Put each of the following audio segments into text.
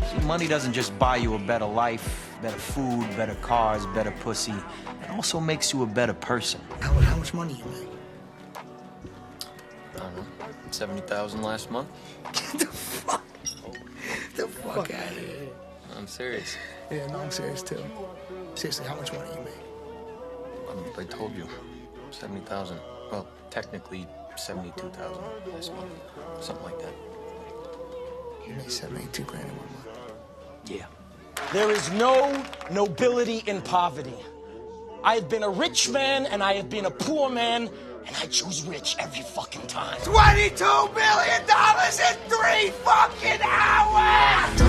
See, money doesn't just buy you a better life, better food, better cars, better pussy. It also makes you a better person. How much money you make? I don't know, 70,000 last month. Get the fuck out of here. I'm serious. Yeah, no, I'm serious too. Seriously, how much money you make? I told you, 70,000. Well, technically 72,000 this month, something like that. You make 72 grand in 1 month. Yeah. There is no nobility in poverty. I have been a rich man and I have been a poor man, and I choose rich every fucking time. $22 million in 3 fucking hours!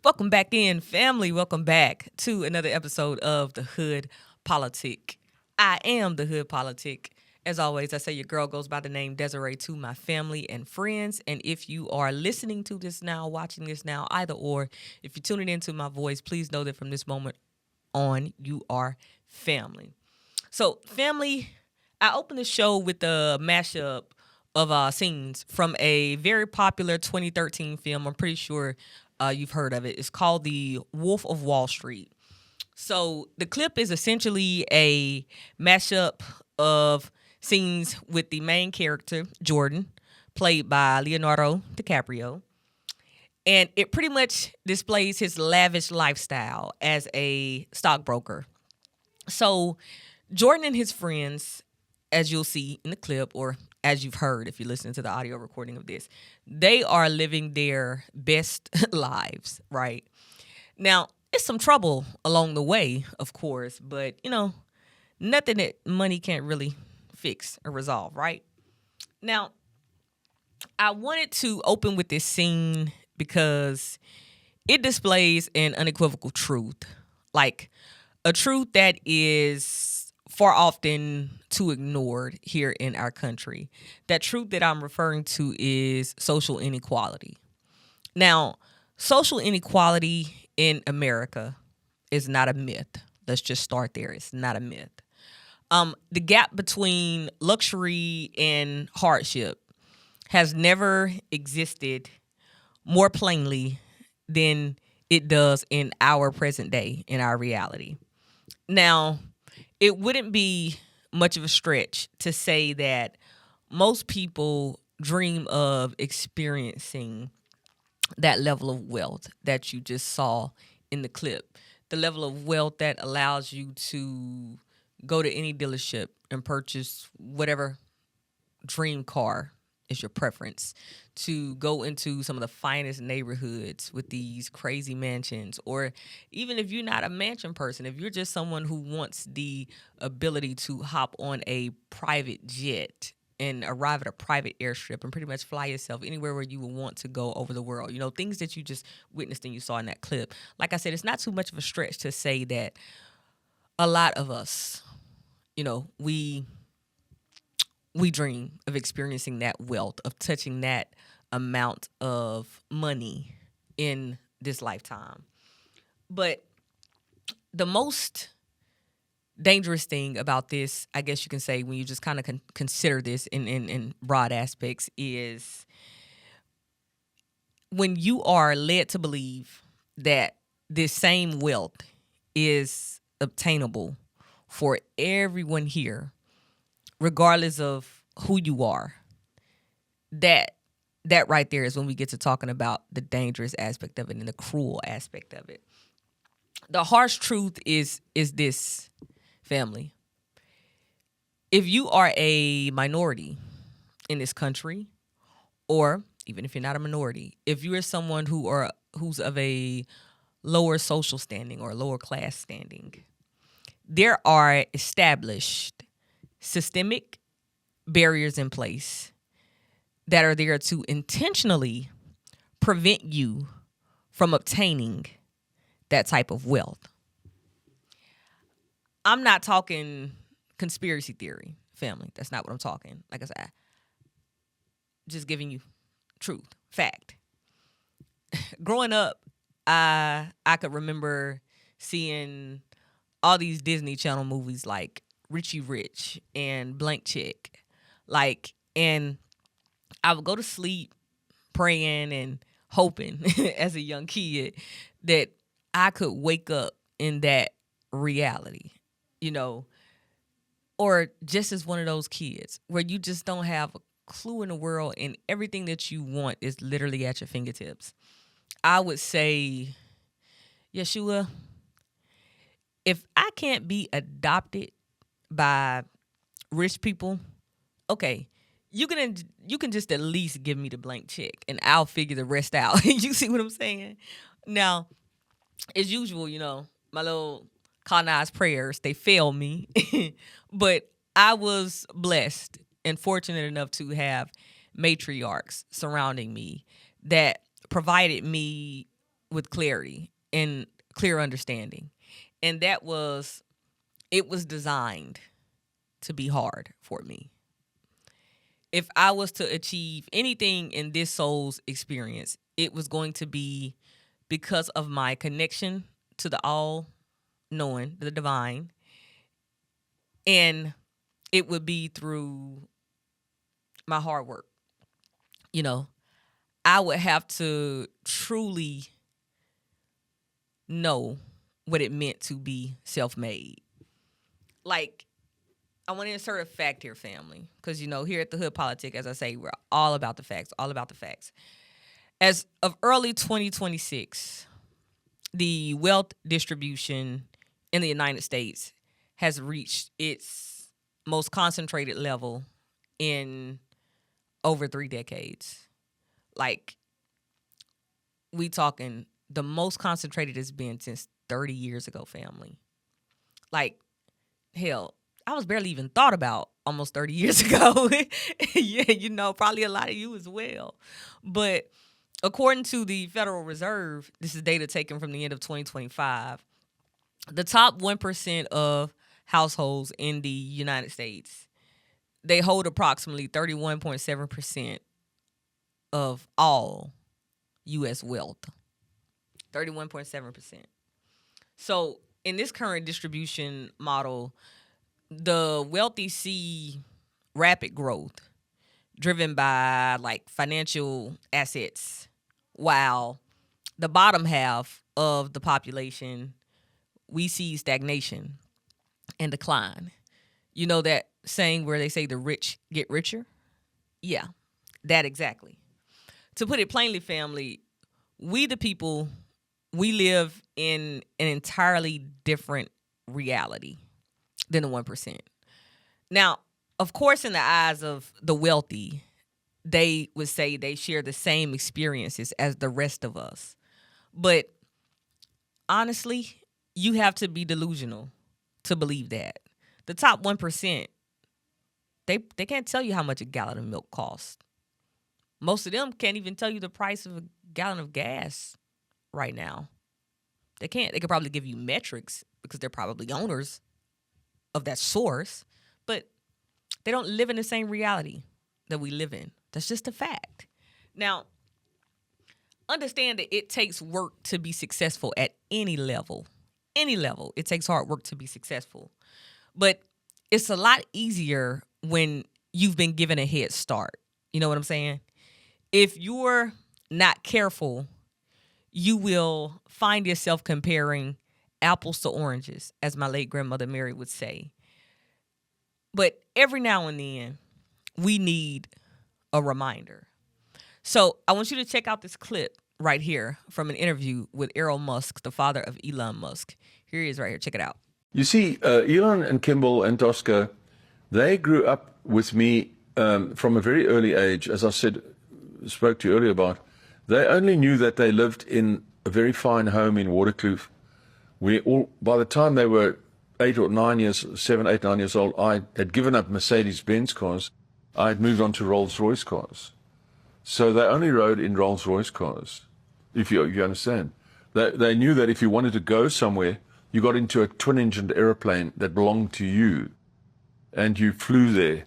Welcome back in, family. Welcome back to another episode of The Hood Politic. I am The Hood Politic. As always, I say your girl goes by the name Desiree to my family and friends. And if you are listening to this now, watching this now, either or, if you're tuning into my voice, please know that from this moment on, you are family. So, family, I opened the show with a mashup of scenes from a very popular 2013 film. I'm pretty sure you've heard of it. It's called The Wolf of Wall Street. So the clip is essentially a mashup of scenes with the main character, Jordan, played by Leonardo DiCaprio. And it pretty much displays his lavish lifestyle as a stockbroker. So Jordan and his friends, as you'll see in the clip, or as you've heard if you listen to the audio recording of this, they are living their best lives, right? Now, it's some trouble along the way, of course, but, nothing that money can't really fix or resolve, right? Now, I wanted to open with this scene because it displays an unequivocal truth, like a truth that is far often too ignored here in our country. That truth that I'm referring to is social inequality. Now, social inequality in America is not a myth. Let's just start there. It's not a myth. The gap between luxury and hardship has never existed more plainly than it does in our present day, in our reality. Now, it wouldn't be much of a stretch to say that most people dream of experiencing that level of wealth that you just saw in the clip. The level of wealth that allows you to go to any dealership and purchase whatever dream car is your preference, to go into some of the finest neighborhoods with these crazy mansions, or even if you're not a mansion person, if you're just someone who wants the ability to hop on a private jet and arrive at a private airstrip and pretty much fly yourself anywhere where you would want to go over the world. Things that you just witnessed and you saw in that clip. Like I said, it's not too much of a stretch to say that a lot of us, we dream of experiencing that wealth, of touching that amount of money in this lifetime. But the most dangerous thing about this, I guess you can say, when you just kind of consider this in broad aspects, is when you are led to believe that this same wealth is obtainable for everyone here, regardless of who you are. That right there is when we get to talking about the dangerous aspect of it and the cruel aspect of it. The harsh truth is this, family. If you are a minority in this country, or even if you're not a minority, if you are someone who's of a lower social standing or lower class standing, there are established systemic barriers in place that are there to intentionally prevent you from obtaining that type of wealth. I'm not talking conspiracy theory, family. That's not what I'm talking. Like I said, just giving you truth, fact. Growing up I could remember seeing all these Disney Channel movies like Richie Rich and Blank Check. Like, and I would go to sleep praying and hoping as a young kid that I could wake up in that reality, you know, or just as one of those kids where you just don't have a clue in the world and everything that you want is literally at your fingertips. I would say, Yeshua, if I can't be adopted by rich people, okay, you can just at least give me the blank check and I'll figure the rest out. You see what I'm saying? Now, as usual, you know, my little colonized prayers, they fail me. But I was blessed and fortunate enough to have matriarchs surrounding me that provided me with clarity and clear understanding. And it was designed to be hard for me. If I was to achieve anything in this soul's experience, it was going to be because of my connection to the all-knowing, the divine, and it would be through my hard work. You know, I would have to truly know what it meant to be self-made. Like, I want to insert a fact here, family, because, you know, here at the Hood Politic, as I say, we're all about the facts, all about the facts. As of early 2026, the wealth distribution in the United States has reached its most concentrated level in over 3 decades. Like, we talking the most concentrated it's been since 30 years ago, family. Like, hell, I was barely even thought about almost 30 years ago. Yeah, you know, probably a lot of you as well. But according to the Federal Reserve, this is data taken from the end of 2025, the top 1% of households in the United States, they hold approximately 31.7% of all U.S. wealth. 31.7%. So in this current distribution model, the wealthy see rapid growth driven by like financial assets, while the bottom half of the population, we see stagnation and decline. You know that saying where they say the rich get richer? Yeah, that exactly. To put it plainly, family, we the people, we live in an entirely different reality than the 1%. Now, of course, in the eyes of the wealthy, they would say they share the same experiences as the rest of us. But honestly, you have to be delusional to believe that. The top 1%, they can't tell you how much a gallon of milk costs. Most of them can't even tell you the price of a gallon of gas right now. They can't. They could probably give you metrics because they're probably owners of that source, but they don't live in the same reality that we live in. That's just a fact. Now, understand that it takes work to be successful at any level. Any level. It takes hard work to be successful. But it's a lot easier when you've been given a head start. You know what I'm saying? If you're not careful, you will find yourself comparing apples to oranges, as my late grandmother Mary would say. But every now and then, we need a reminder. So I want you to check out this clip right here from an interview with Errol Musk, the father of Elon Musk. Here he is right here. Check it out. You see, Elon and Kimball and Tosca, they grew up with me from a very early age. As I spoke to you earlier about, they only knew that they lived in a very fine home in Waterkloof. By the time they were 8 or 9 years, 7, 8, 9 years old, I had given up Mercedes-Benz cars. I had moved on to Rolls-Royce cars. So they only rode in Rolls-Royce cars, if you understand. They knew that if you wanted to go somewhere, you got into a twin-engined aeroplane that belonged to you, and you flew there.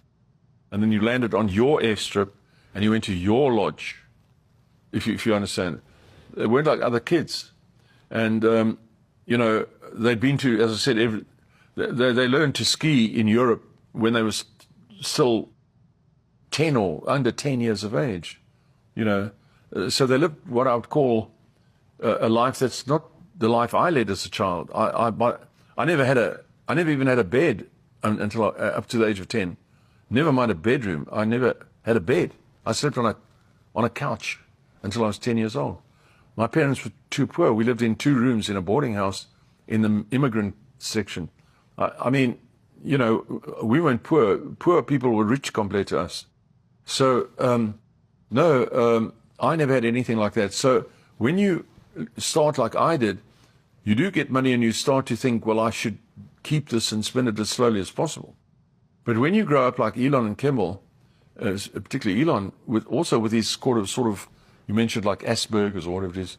And then you landed on your airstrip, and you went to your lodge, if you understand. They weren't like other kids. And, you know, they'd been to, as I said, they learned to ski in Europe when they were still 10 or under 10 years of age, you know. So they lived what I would call a life that's not the life I led as a child. I never even had a bed until up to the age of 10. Never mind a bedroom. I never had a bed. I slept on a couch until I was 10 years old. My parents were too poor. We lived in 2 rooms in a boarding house in the immigrant section. I mean, you know, we weren't poor. Poor people were rich compared to us. So, I never had anything like that. So when you start like I did, you do get money and you start to think, well, I should keep this and spend it as slowly as possible. But when you grow up like Elon and Kimball, particularly Elon, with his sort of, you mentioned like Asperger's or whatever it is,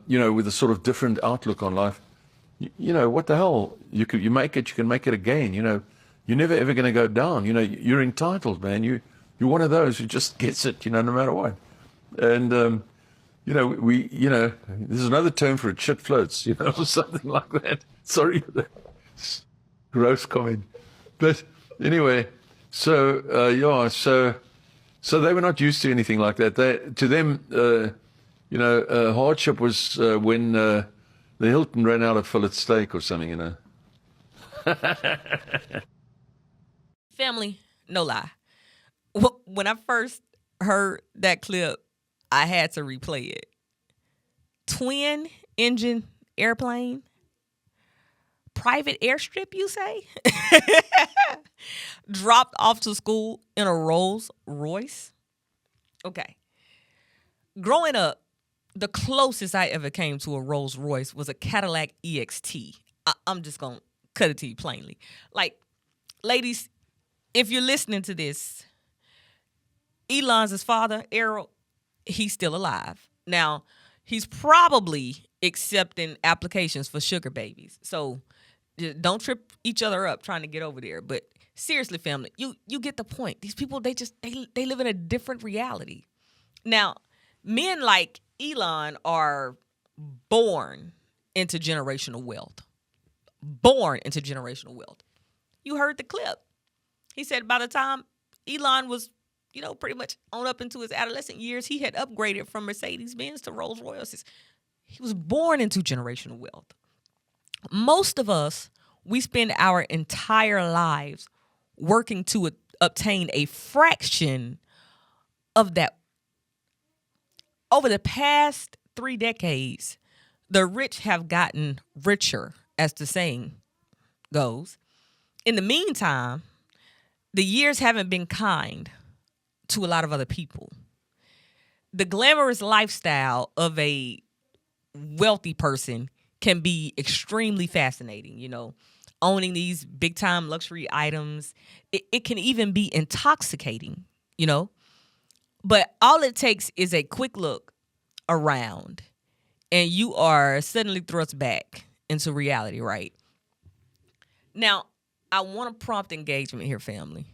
you know, with a sort of different outlook on life, you know, what the hell? You make it, you can make it again. You know, you're never ever going to go down. You know, you're entitled, man. You're one of those who just gets it, you know, no matter what. And, you know, this is another term for it, shit floats, you know, or something like that. Sorry for that gross comment. But anyway, so they were not used to anything like that. To them, you know, hardship was when the Hilton ran out of fillet steak or something, you know. Family, no lie. When I first heard that clip, I had to replay it. Twin engine airplane, private airstrip, you say? Dropped off to school in a Rolls Royce. Okay. Growing up, the closest I ever came to a Rolls Royce was a Cadillac EXT. I'm just going to cut it to you plainly. Like, ladies, if you're listening to this, Elon's father, Errol, he's still alive. Now, he's probably accepting applications for sugar babies. So don't trip each other up trying to get over there. But seriously, family, you get the point. These people, they live in a different reality. Now, men like Elon are born into generational wealth. Born into generational wealth. You heard the clip. He said by the time Elon was, you know, pretty much on up into his adolescent years, he had upgraded from Mercedes-Benz to Rolls Royces. He was born into generational wealth. Most of us, we spend our entire lives working to obtain a fraction of that. Over the past 3 decades, the rich have gotten richer, as the saying goes. In the meantime, the years haven't been kind to a lot of other people. The glamorous lifestyle of a wealthy person can be extremely fascinating, you know, owning these big time luxury items. It can even be intoxicating, you know, but all it takes is a quick look around and you are suddenly thrust back into reality, right? Now, I want to prompt engagement here, family.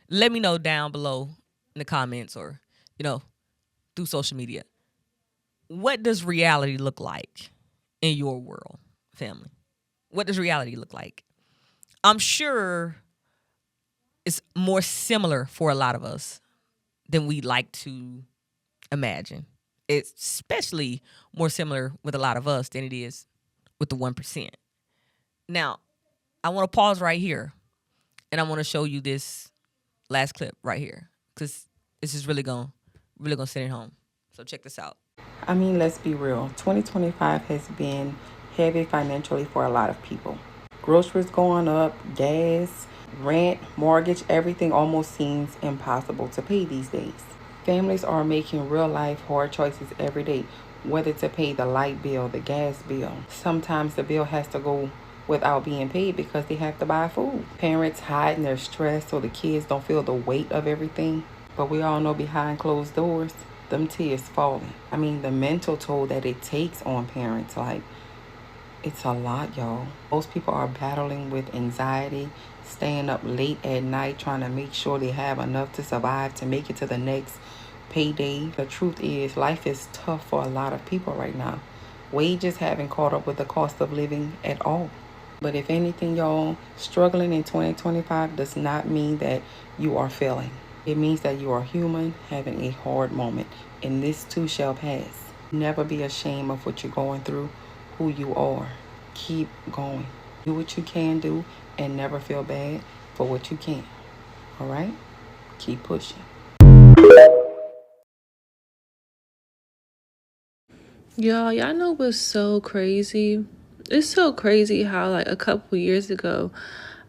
Let me know down below in the comments or, you know, through social media. What does reality look like in your world, family? What does reality look like? I'm sure it's more similar for a lot of us than we like to imagine. It's especially more similar with a lot of us than it is with the 1%. Now, I want to pause right here and I want to show you this last clip right here because this is really gonna send it home. So check this out. I mean, let's be real. 2025 has been heavy financially for a lot of people. Groceries going up, gas, rent, mortgage, everything almost seems impossible to pay these days. Families are making real life hard choices every day, whether to pay the light bill, the gas bill. Sometimes the bill has to go without being paid because they have to buy food. Parents hiding their stress so the kids don't feel the weight of everything. But we all know behind closed doors, them tears falling. I mean, the mental toll that it takes on parents, like, it's a lot, y'all. Most people are battling with anxiety, staying up late at night, trying to make sure they have enough to survive to make it to the next payday. The truth is, life is tough for a lot of people right now. Wages haven't caught up with the cost of living at all. But if anything, y'all, struggling in 2025 does not mean that you are failing. It means that you are human having a hard moment, and this too shall pass. Never be ashamed of what you're going through, who you are. Keep going. Do what you can do and never feel bad for what you can't. All right? Keep pushing. Y'all know what's so crazy? It's so crazy how like a couple years ago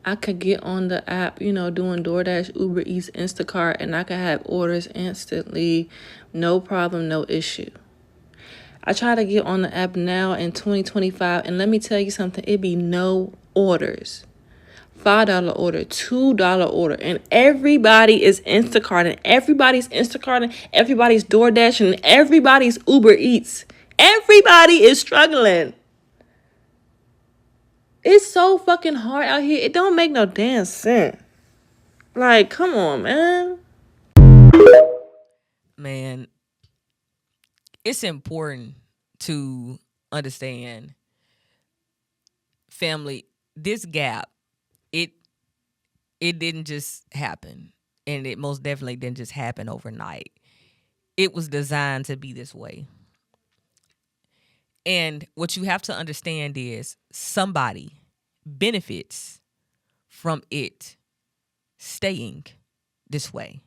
I could get on the app, doing DoorDash, Uber Eats, Instacart, and I could have orders instantly, no problem, no issue. I try to get on the app now in 2025, and let me tell you something, it be no orders. $5 order, $2 order, and everybody is Instacarting, everybody's Instacarting, everybody's DoorDashing, and everybody's Uber Eats. Everybody is struggling. It's so fucking hard out here. It don't make no damn sense. Like, come on, man. Man, it's important to understand, family, this gap, it didn't just happen. And it most definitely didn't just happen overnight. It was designed to be this way. And what you have to understand is somebody benefits from it staying this way.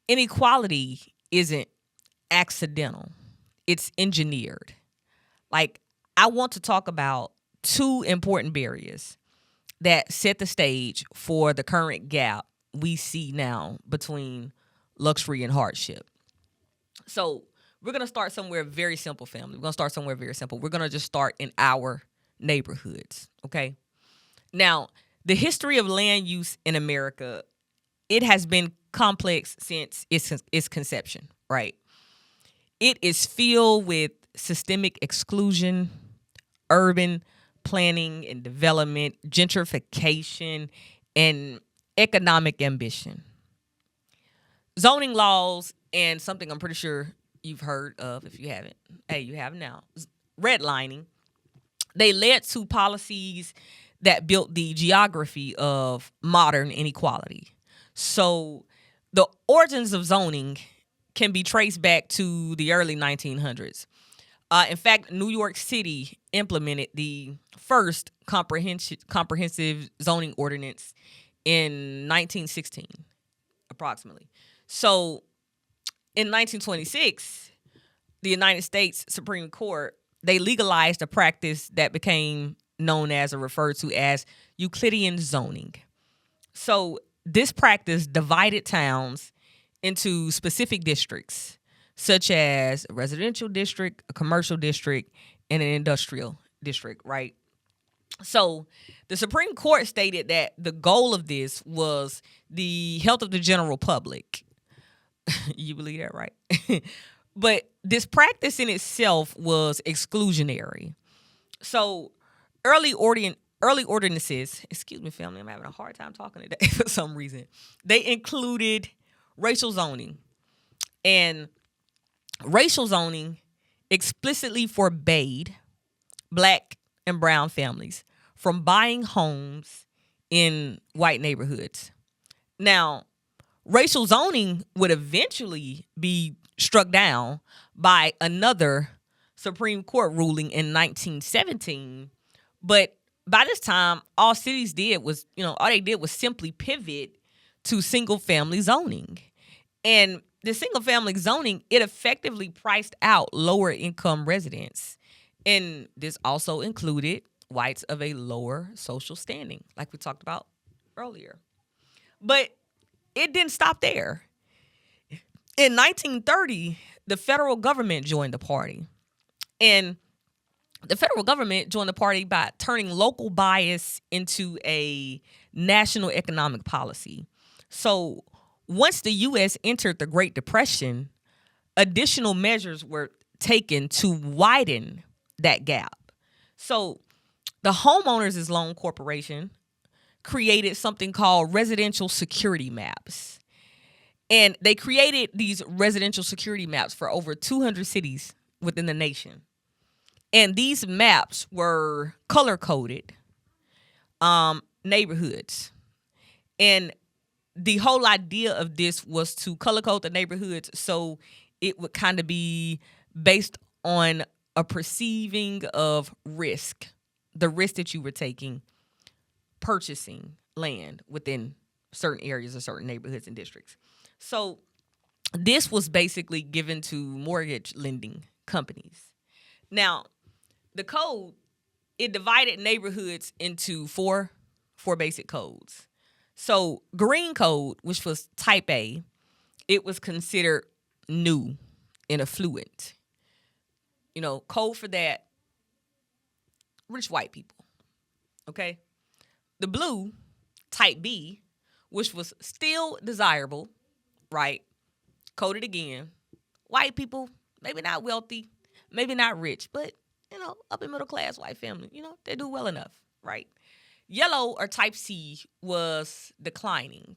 Inequality isn't accidental. It's engineered. Like, I want to talk about two important barriers that set the stage for the current gap we see now between luxury and hardship. So we're going to start somewhere very simple, family. We're going to start somewhere very simple. We're going to just start in our neighborhoods, okay? Now, the history of land use in America, it has been complex since its conception, right? It is filled with systemic exclusion, urban planning and development, gentrification, and economic ambition. Zoning laws, and something I'm pretty sure you've heard of, if you haven't, hey, you have now, redlining, they led to policies that built the geography of modern inequality. So the origins of zoning can be traced back to the early 1900s. In fact, New York City implemented the first comprehensive zoning ordinance in 1916, approximately. So in 1926, the United States Supreme Court, they legalized a practice that became known as or referred to as Euclidean zoning. So this practice divided towns into specific districts, such as a residential district, a commercial district, and an industrial district, right? So the Supreme Court stated that the goal of this was the health of the general public. You believe that, right? But this practice in itself was exclusionary. So early ordinances, excuse me, family, I'm having a hard time talking today for some reason. They included racial zoning. And racial zoning explicitly forbade black and brown families from buying homes in white neighborhoods. Now, racial zoning would eventually be struck down by another Supreme Court ruling in 1917. But by this time, all cities did was, all they did was simply pivot to single family zoning. And the single family zoning, it effectively priced out lower income residents. And this also included whites of a lower social standing, like we talked about earlier. But it didn't stop there. In 1930, the federal government joined the party. And the federal government joined the party by turning local bias into a national economic policy. So once the U.S. entered the Great Depression, additional measures were taken to widen that gap. So the Homeowners Loan Corporation created something called residential security maps. And they created these residential security maps for over 200 cities within the nation. And these maps were color coded neighborhoods. And the whole idea of this was to color code the neighborhoods so it would kind of be based on a perceiving of risk, the risk that you were taking purchasing land within certain areas or certain neighborhoods and districts. So this was basically given to mortgage lending companies. Now, the code, it divided neighborhoods into four basic codes. So green code, which was type A, it was considered new and affluent. You know, code for that, rich white people. Okay? The blue, type B, which was still desirable, right? Coded again. White people, maybe not wealthy, maybe not rich, but, you know, upper middle class white family, you know, they do well enough, right? Yellow, or type C, was declining.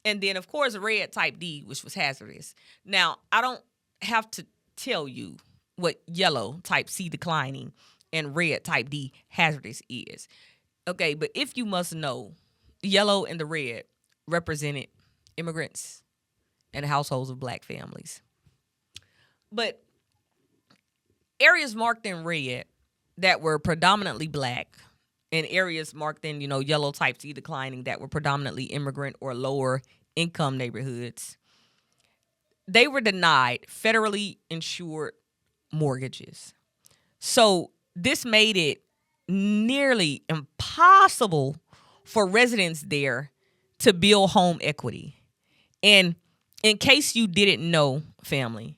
And then, of course, red, type D, which was hazardous. Now, I don't have to tell you what yellow, type C, declining, and red, type D, hazardous is. Okay, but if you must know, the yellow and the red represented immigrants and households of black families. But areas marked in red that were predominantly black, and areas marked in, you know, yellow, type C, declining, that were predominantly immigrant or lower income neighborhoods, they were denied federally insured mortgages. So this made it nearly impossible for residents there to build home equity. And in case you didn't know, family,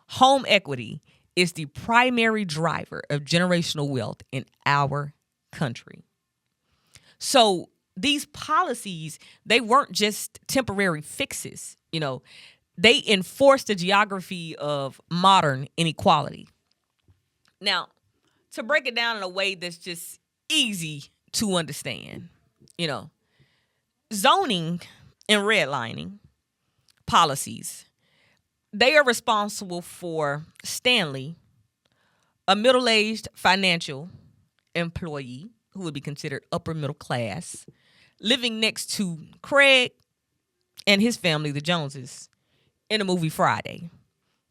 home equity is the primary driver of generational wealth in our country. So these policies, they weren't just temporary fixes, you know, they enforced the geography of modern inequality. Now, to break it down in a way that's just easy to understand, you know, zoning and redlining policies, they are responsible for Stanley, a middle-aged financial employee who would be considered upper middle class, living next to Craig and his family, the Joneses, in the movie Friday.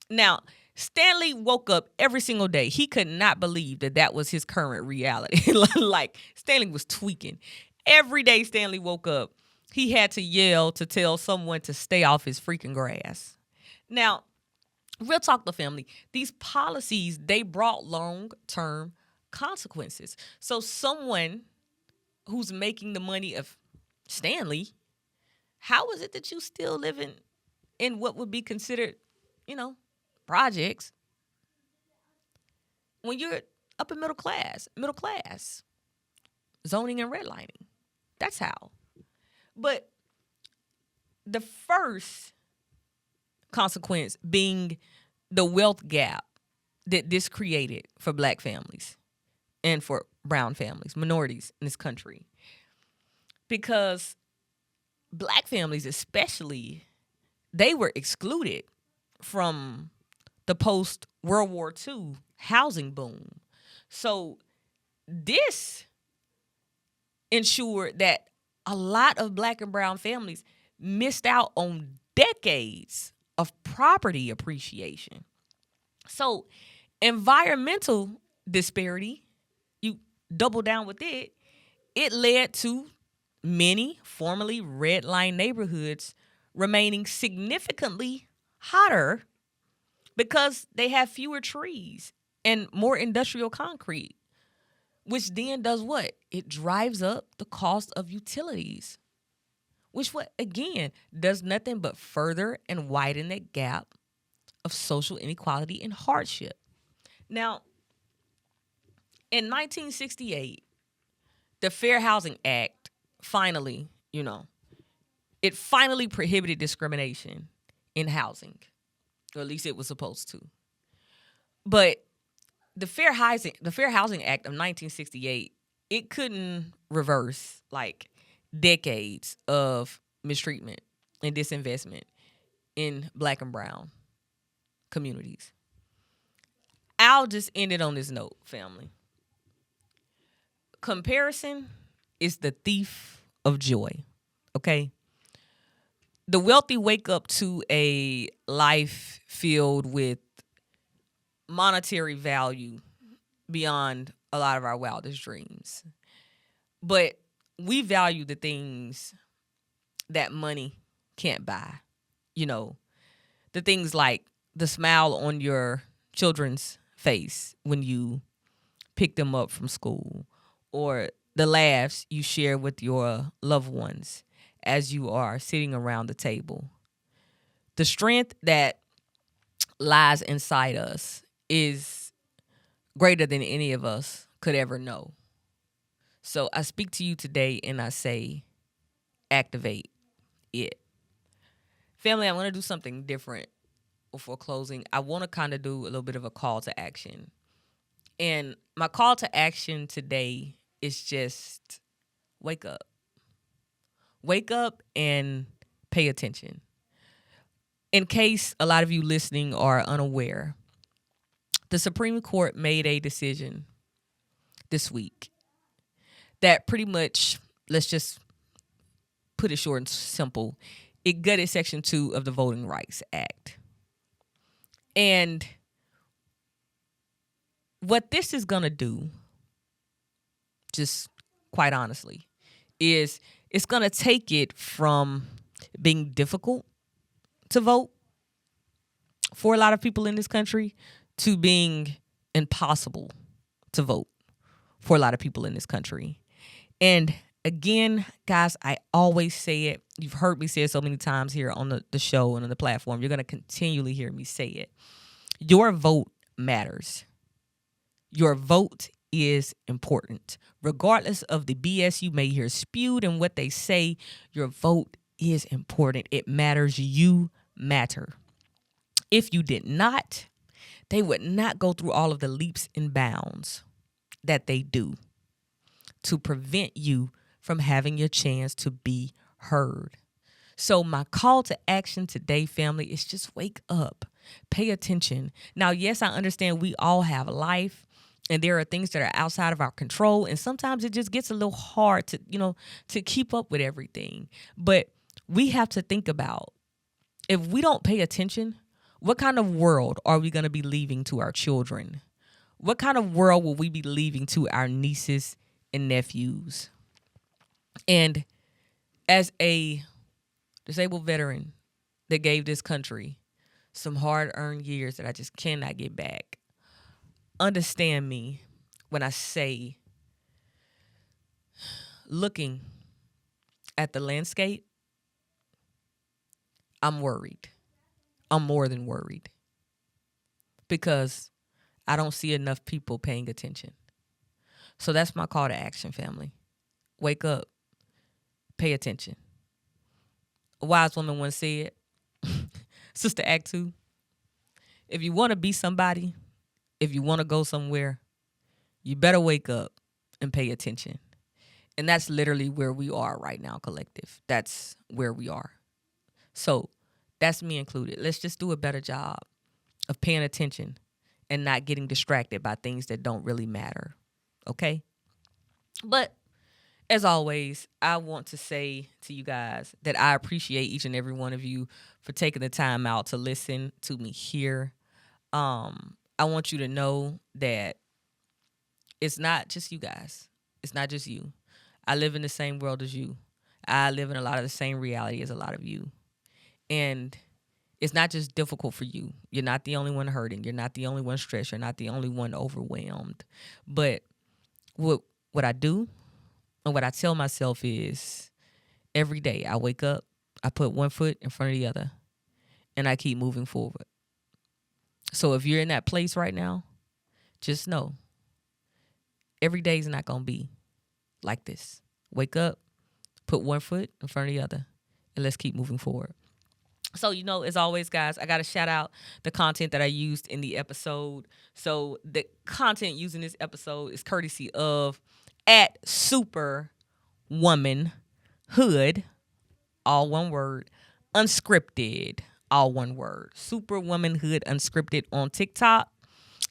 Now, Stanley woke up every single day. He could not believe that that was his current reality. Like, Stanley was tweaking. Every day Stanley woke up, he had to yell to tell someone to stay off his freaking grass. Now, real talk to family, these policies, they brought long-term consequences. So someone who's making the money of Stanley, how is it that you still living in what would be considered, you know, projects when you're upper middle class, zoning and redlining? That's how. But the first consequence being the wealth gap that this created for black families and for brown families, minorities in this country. Because black families especially, they were excluded from the post-World War II housing boom. So this ensured that a lot of black and brown families missed out on decades of property appreciation. So environmental disparity, you double down with it, it led to many formerly redline neighborhoods remaining significantly hotter because they have fewer trees and more industrial concrete, which then does what? It drives up the cost of utilities, which, what, again, does nothing but further and widen that gap of social inequality and hardship. Now, in 1968, the Fair Housing Act finally, you know, it finally prohibited discrimination in housing, or at least it was supposed to. But the Fair Housing Act of 1968, it couldn't reverse like decades of mistreatment and disinvestment in black and brown communities. I'll just end it on this note, family. Comparison is the thief of joy, okay? The wealthy wake up to a life filled with monetary value beyond a lot of our wildest dreams. But we value the things that money can't buy. You know, the things like the smile on your children's face when you pick them up from school, or the laughs you share with your loved ones as you are sitting around the table. The strength that lies inside us is greater than any of us could ever know. So I speak to you today and I say, activate it. Family, I want to do something different before closing. I want to kind of do a little bit of a call to action. And my call to action today is just wake up. Wake up and pay attention. In case a lot of you listening are unaware, the Supreme Court made a decision this week that pretty much, let's just put it short and simple, it gutted Section 2 of the Voting Rights Act. And what this is going to do, just quite honestly, is it's going to take it from being difficult to vote for a lot of people in this country to being impossible to vote for a lot of people in this country. And again, guys, I always say it. You've heard me say it so many times here on the show and on the platform. You're going to continually hear me say it. Your vote matters. Your vote is important. Regardless of the BS you may hear spewed and what they say, your vote is important. It matters. You matter. If you did not, they would not go through all of the leaps and bounds that they do to prevent you from having your chance to be heard. So my call to action today, family, is just wake up. Pay attention. Now, yes, I understand we all have life and there are things that are outside of our control. And sometimes it just gets a little hard to keep up with everything. But we have to think about, if we don't pay attention, what kind of world are we going to be leaving to our children? What kind of world will we be leaving to our nieces and nephews? And as a disabled veteran that gave this country some hard-earned years that I just cannot get back, understand me when I say, looking at the landscape, I'm worried. I'm more than worried because I don't see enough people paying attention. So that's my call to action, family. Wake up. Pay attention. A wise woman once said, Sister Act 2, if you want to be somebody, if you want to go somewhere, you better wake up and pay attention. And that's literally where we are right now, collective. That's where we are. So that's me included. Let's just do a better job of paying attention and not getting distracted by things that don't really matter. Okay? But as always, I want to say to you guys that I appreciate each and every one of you for taking the time out to listen to me here. I want you to know that it's not just you guys. It's not just you. I live in the same world as you. I live in a lot of the same reality as a lot of you. And it's not just difficult for you. You're not the only one hurting. You're not the only one stressed. You're not the only one overwhelmed. But what I do and what I tell myself is every day I wake up, I put one foot in front of the other, and I keep moving forward. So if you're in that place right now, just know every day is not going to be like this. Wake up, put one foot in front of the other, and let's keep moving forward. So, as always, guys, I got to shout out the content that I used in the episode. So the content used in this episode is courtesy of @Superwomanhood, all one word, unscripted, all one word. Superwomanhood unscripted on TikTok.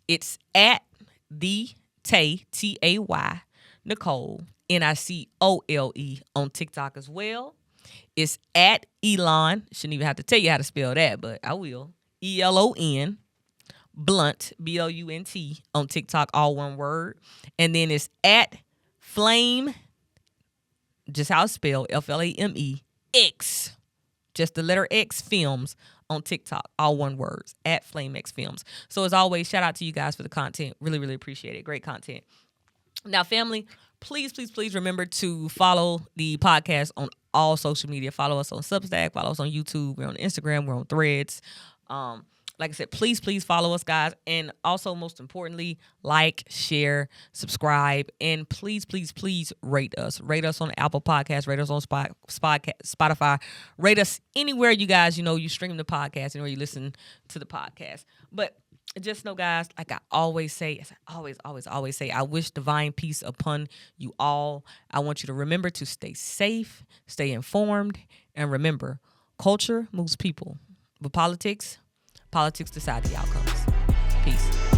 It's at the Tay, Tay, Nicole, Nicole on TikTok as well. It's at Elon. Shouldn't even have to tell you how to spell that, but I will. ELON. Blunt, BLUNT on TikTok, all one word. And then it's at Flame, just how it's spelled, FLAME, X, just the letter X Films on TikTok, all one words, at Flame X Films. So as always, shout out to you guys for the content. Really, really appreciate it. Great content. Now, family, please, please, please remember to follow the podcast on all social media. Follow us on Substack, follow us on YouTube. We're on Instagram, we're on Threads. Like I said, please, please follow us, guys. And also, most importantly, like, share, subscribe, and please, please, please rate us. Rate us on Apple Podcasts, rate us on Spotify, rate us anywhere you guys, you stream the podcast, anywhere you listen to the podcast. But just know, guys, like I always say, always say, I wish divine peace upon you all. I want you to remember to stay safe, stay informed, and remember, culture moves people, but politics decide the outcomes. Peace.